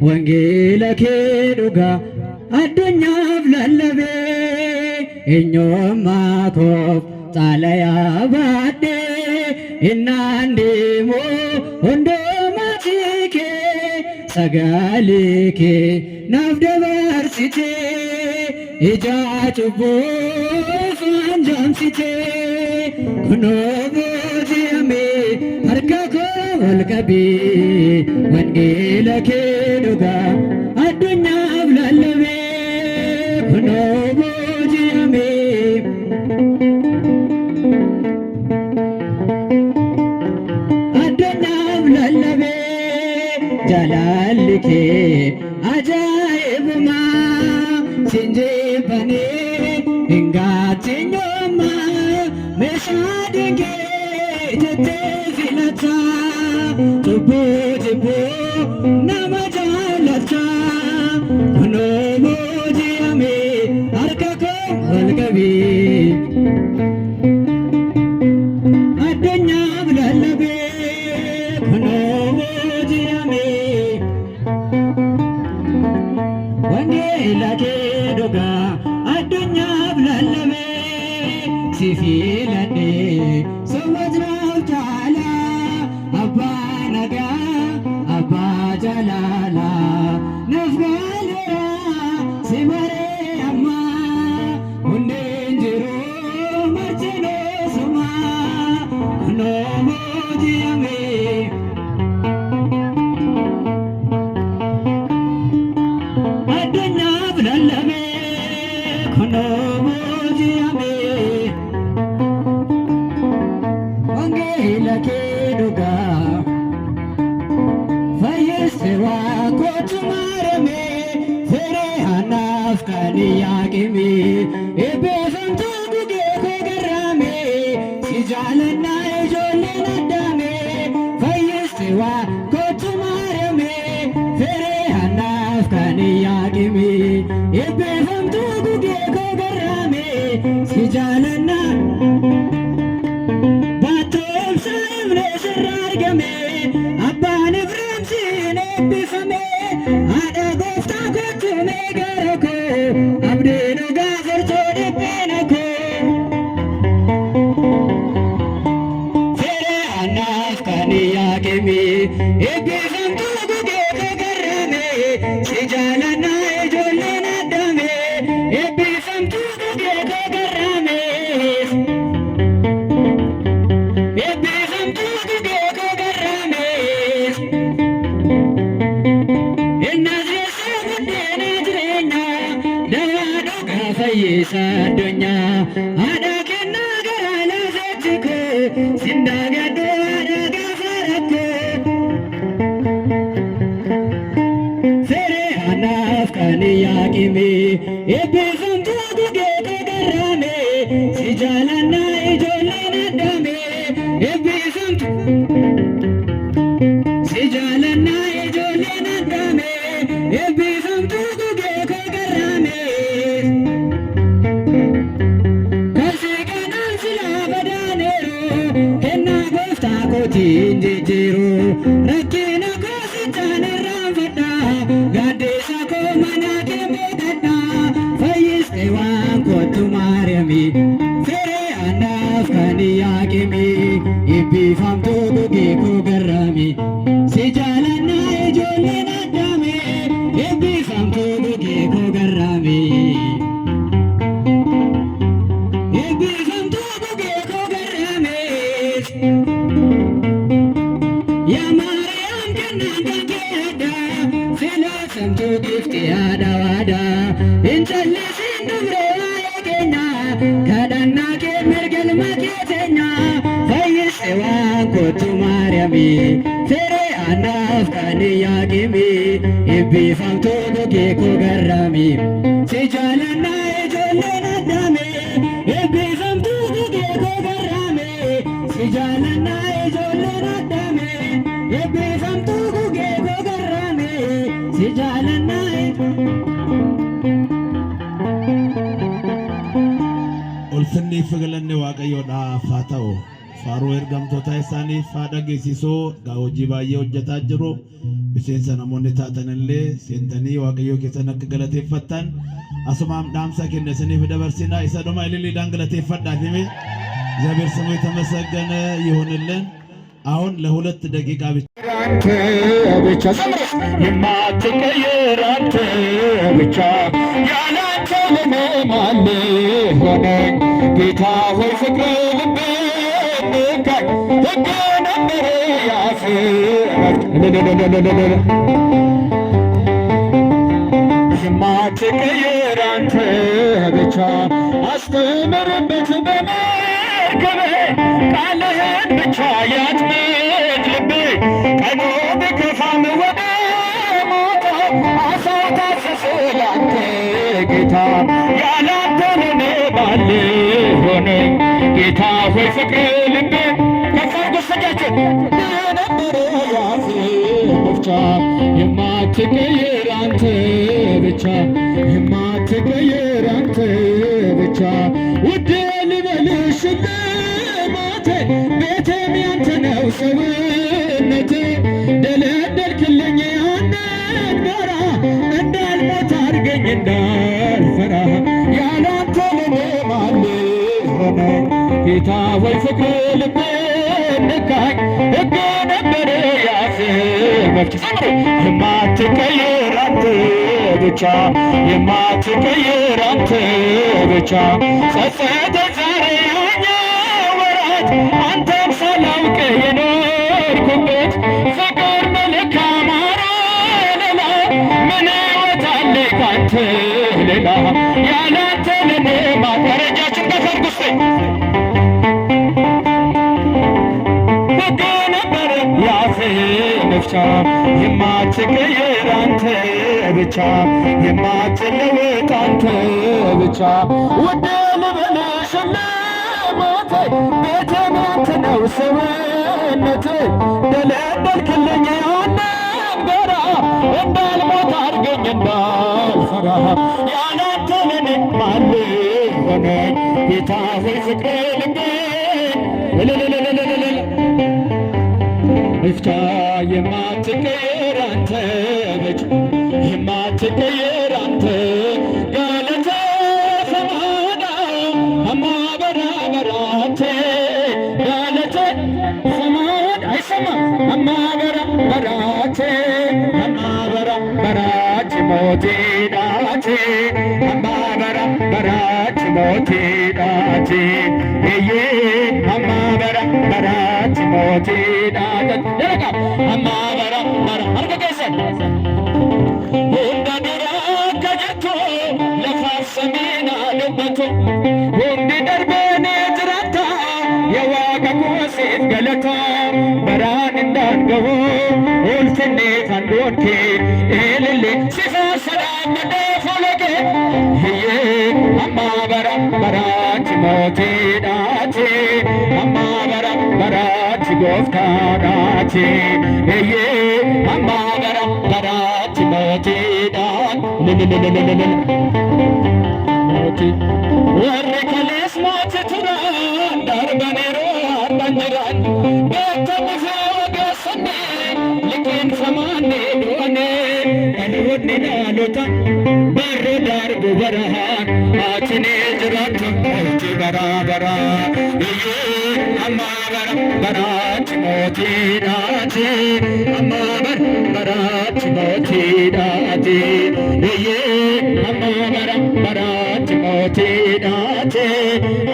Wangela keduga addunyaaf lallabee eenyummaa koof xaalaya baadhe innaan deemoo hundumaa kee sagalee kee naaf dabarsite ijaa cubbuuf anjaamsite kunoo booji'amee harka koo ol qabee wangeela kee dhugaa addunyaaf lallabee kunoo booji'amee addunyaaf lallabee jaalalli kee ajaa'ibumaa sinjeebanee hingaatinyoomaa meeshaa dhingee jettee filata Jibboo nama jaalata kunoo booji'amee harka koo ol qabee addunyaaf lallabee kunoo booji'amee wangeela kee dhugaa addunyaaf lallabee si filadhee sowwatnaaf taala abbaa nagaa abbaa jalaala naaf gaaleera si maree ammaa hundeen jiruu martinoo sumaa kunoo booji'amee addunyaaf lallabee kunoo booji'amee dhuga fayyiswa kotu marame fere hanaf kani yaqimi ebefamtu duge ko garame si jalana ejolle nadame fayyiswa kotu marame fere hanaf kani yaqimi ebefamtu duge ko garame si jalana Sadonya ada kena garala setiko sindaga doa gafarako sere hanaf kani yakimi ebizum tugu geko garame sijalana ijolle nadame ebizum sijalana ijolle nadame ebizum tugu geko garame Jinjiru rakina ko sitana ramfada gadesa ko mana ke medana fayiste wan ko tumaremi fere anaf kani yakimi ibi fam to dugi ko garami sijalana ejolle nadame ibi fam to dugi ko garami ibi fam to dugi ko garami Ya Maryam kananga keda fela samtu gifti ada wada intalle sindure ayegena kadana ke mergel maketenya fayiswa kotu Maryami fere anaf kani yagimi ibi famtu duge ko garami sijalana ejolle nadame ibi famtu duge ko garami sijalana ejolle nadame ebefamtu guge gogarame sijalana ulfinni figalanne waaqayyoodha faata'u faaruu ergamtoota isaanii faadha geessisoo hojii baay'ee hojjetaa jiru miseensa namoonni taatanillee seentanii waaqayyoo keessan akka galateeffattan asumaam dhaamsa kenna isiniif dabarsinaa isa dhuma ililiidhaan galateeffadhaaf hime እግዚአብሔር ስሙ የተመሰገነ ይሁንልን። አሁን ለሁለት ደቂቃ ብቻ የማትቀየር አንተ ብቻ ያላንተ ለኔ ማን ሆነኝ ጌታ ሆይ ፍቅር ልቤ ነካኝ ሕግ ነበረ ያፍ የማትቀየር አንተ ብቻ አስተምርበት በመርከቤ ቃልህን ብቻ ያጥምድ ልቤ ቀኑ ቢከፋም ወደ ሞት አሳው ታሰሰ ላንተ ጌታ ያላንተ ለኔ ማን ሆነኝ ጌታ ሆይ ፍቅር ልቤ ከፍ አድርጉ እጆቻችሁን ነበረ ያፌ መፍቻ የማትቀየር አንተ ብቻ የማትቀየር አንተ ብቻ ውዴ ልበልሽ ሽልማቴ ቤቴም ያንተ ነው ሰውነቴ ደለደልክልኝ ያንን ጋራ እንዳልሞት አድርገኝ እንዳልፈራ ያላንተ ለኔ ማን ሆነኝ ጌታ ወይ ፍቅር ልቤ ነካኝ ሕግ ነበረ ያፌ መፍቻ የማትቀየር አንተ ብቻ የማትቀየር አንተ ብቻ ጸጸተኝ ዛሬ ያኛ ወራት አንተን ሳላውቅ የኖርኩበት ፍቅር መልካም ሌላ ምን ሕይወት አለ ካንተ ሌላ ያላንተ ለኔ ማረጃችን ከፈርጉስ ሕግ ነበረ መፍቻ የማትቀየር አንተ ብቻ የማትለወጥ አንተ ብቻ ውድ ልበልሽ ለሞቴ ቤቴ ናንተ ነው ሰውነቴ ደለደልክልኝ ያንን በራ እንዳልሞት አድርገኝ እንዳልፈራ ያላንተ ለኔ ማን ሆነኝ ጌታ ሆይ ፍቅር ልቤ መፍቻ የማትቀየር አንተ ብቻ የማትቀየር አንተ ገለተ ሰማዳ አማበራ በራቴ ገለተ ሰማዳ አይሰማ አማበራ በራቴ አማበራ በራች ሞቴ ዳቴ አማበራ በራች ሞቴ ዳቴ እዬ አማበራ በራች ሞቴ ዳቴ ደረጋ አማበራ በራ አርገገሰን ሁንዳዲራ ከጀቶ ለፋሰሜና ደበቶ ሁንዲ ደርቤኔ ጅራታ የዋቀቁ ሴት ገለታ በራን እንዳንገቡ ሁልፍኔ ፈንዶንኬ ኤልሌ ሲፋሰዳኝ ደፎለቄ ህዬ አማበራ በራች ሞቴ ዳቴ አማበራ በራች ጎፍታ ዳቴ ህዬ አማበራ በራች ሞቴ ዳት ልልልልልልል ሞቴ ወሬ ከሌስ ሞት ቱራን ዳርበኔሮ አርባንጅራን ቤተምፌ ወገሰኔ ልቄን ሰማኔ ዶኔ አልወኔ ዳሎታ በሮ ዳርቡ በረሃን አችኔ ጅራቱ ሞቲ በራበራ እዬ አማበራ በራች ሞቲ ዳቴ አማበር በራች ሞቲ ዳቴ እዬ አማበራ በራች ሞቲ ዳቴ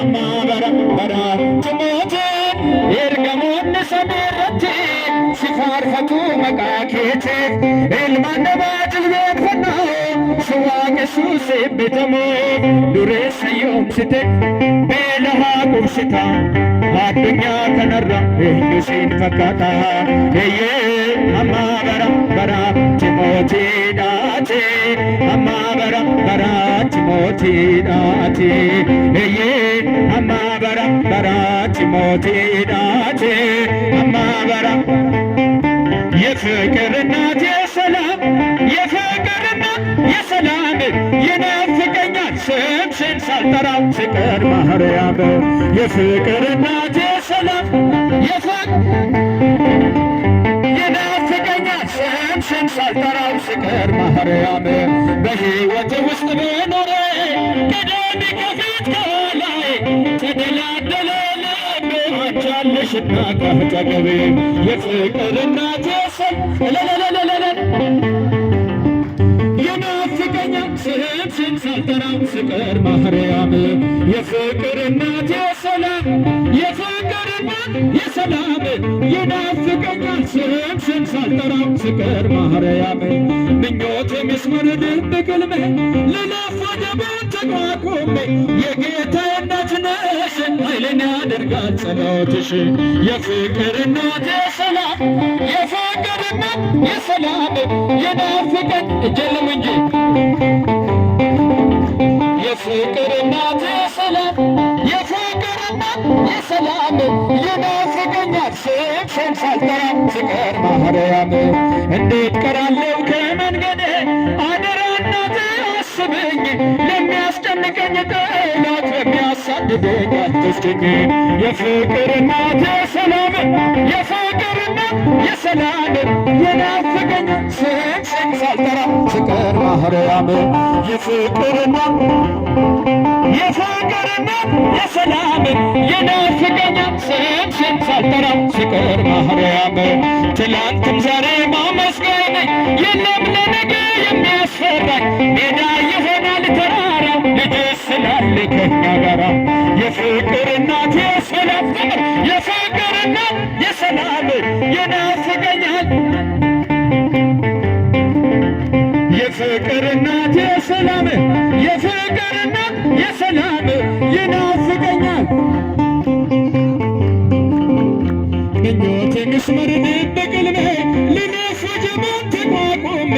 አማበራ በራች ሞቲ ኤርገሞን ሰሜረቲ ሲፋርፈቱ መቃኬቴ ኤልማነባ ጅልቤት ፈና ስዋቄሱ ሴቤተሞ ዱሬሰዮምስቴ ቤለሃ ቁብስታ አዱኛ ከነራ ኤኙሲን ፈካታ እዬ አማበራ በራች ሞቲ ዳቴ አማበራ በራች ሞቲ ዳቴ እዬ አማበራ በራች ሞቲ ዳቴ አማበራ የፍቅር እናት የሰላም የፍቅር እናት የሰላም ይናፍቀኛል ስምሽን ሳልጠራ ስቀር ማርያም የፍቅር እናት የሰላም ይናፍቀኛል ስምሽን ሳልጠራው ስቀር ማርያም በሕይወት ውስጥ በኖረ ቀዳሚ ከፊት ከላይ ተደላደለ አንቻለሽና ካጠገቤ የፍቅር እናት ለለለለለለ ይናፍቀኛል ስምሽን ሳልጠራው ስቀር ማርያም የፍቅር እናት የሰላም የፍቅር እናት የሰላም ይናፍቀኛል ስምሽን ሳልጠራው ስቀር ማርያም ምኞቴ መስመር ድብቅ ሕልሜ ልለፍ ወደ ቤት ተቋቁሜ የጌታዬ እናት ነሽ ኃይልን ያደርጋል ጸሎትሽ የፍቅር እናት የሰላም የፍቅር እናት የሰላም ይናፍቀኝ እጀልም እንጂ የፍቅር እናት የሰላም የፍቅር እናት የሰላም ይናፍቀኛል ስምሽን ሳልጠራ ስቀር ማርያም እንዴት ቀራለሁ ከመንገዴ አደራ እናቴ አስብኝ ለሚያስጨንቀኝ ጠላት በሚያሳድደኝ አትስጭኝ የፍቅር እናት የሰላም የፍቅር እናት የሰላም ይናፍቀኛል ስምሽን ሳልጠራ ስቀር ማርያም የፍቅር እናት የፍቅር እናት የሰላም ይናፍቀኛል ስምሽን ሳልጠራ ስቀር ማርያም ትላንትም ዛሬ ማመስገን ነኝ የለም ለነገ የሚያስፈራኝ ሜዳ ይሆናል ተራራ ልጅሽ ስላለ ከኛ ጋራ የፍቅር እናት የሰላም የፍቅር እናት የሰላም ይናፍቀኛል የፍቅር እናት የሰላም የፍቅር እናት የሰላም ይናፍቀኛል ምኞቴ መስመር ድብቅ ሕልሜ በጀማት ተቋቁሜ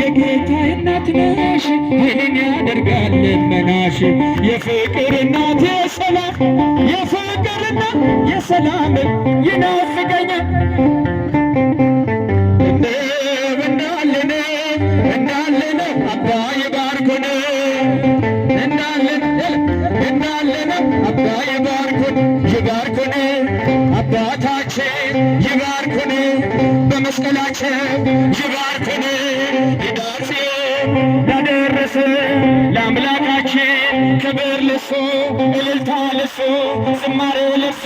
የጌታዬ እናት ነሽ ኃይልን ያደርጋል ልመናሽ የፍቅር እናት የሰላም የፍቅርና የሰላም ይናፍቀኛል እንዳለን አባይ ባርኮን እንዳለን አባይ ባርኮን ይባርኮን አባታችን ይባርኮን በመስቀላቸው ይባርኮን ይዳርሴ ላደረሰ ለአምላካችን ክብር ለሱ እልልታ ለሱ ዝማሬ ለሱ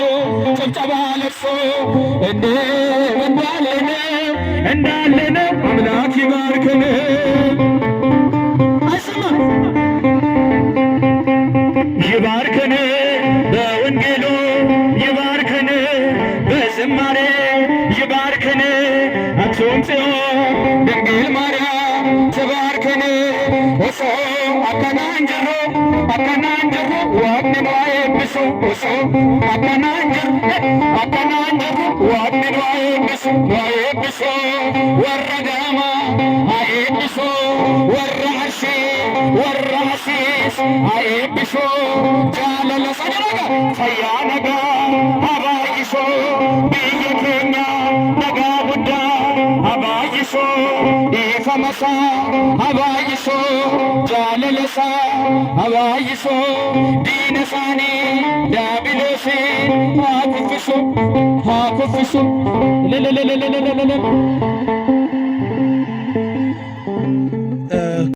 ጭብጨባ ለሱ እንዳለን አምላክ ይባርክን አይሰማም ይባርክን በወንጌሉ ይባርክን በዝማሬ ይባርክን አክሱም ጽዮን ድንግል ማርያም ትባርክን እሶ አከናንጅሮ ዋቅን ዋየብሱ እሶ አከናንጅሮ ዋቅን ዋየብሱ ወረዳማ አየብሱ ወራሲ ወራሲስ አየብሱ ጃለለ ሰደረጋ ፈያነጋ አባይሶ ብየኬኛ ነጋ ጉዳ አባይሶ ኢፈመሳ አባይሶ ጃለለሳ አባይሶ ዲነሳኔ ዳቢሎሴ ሃኩፍሱ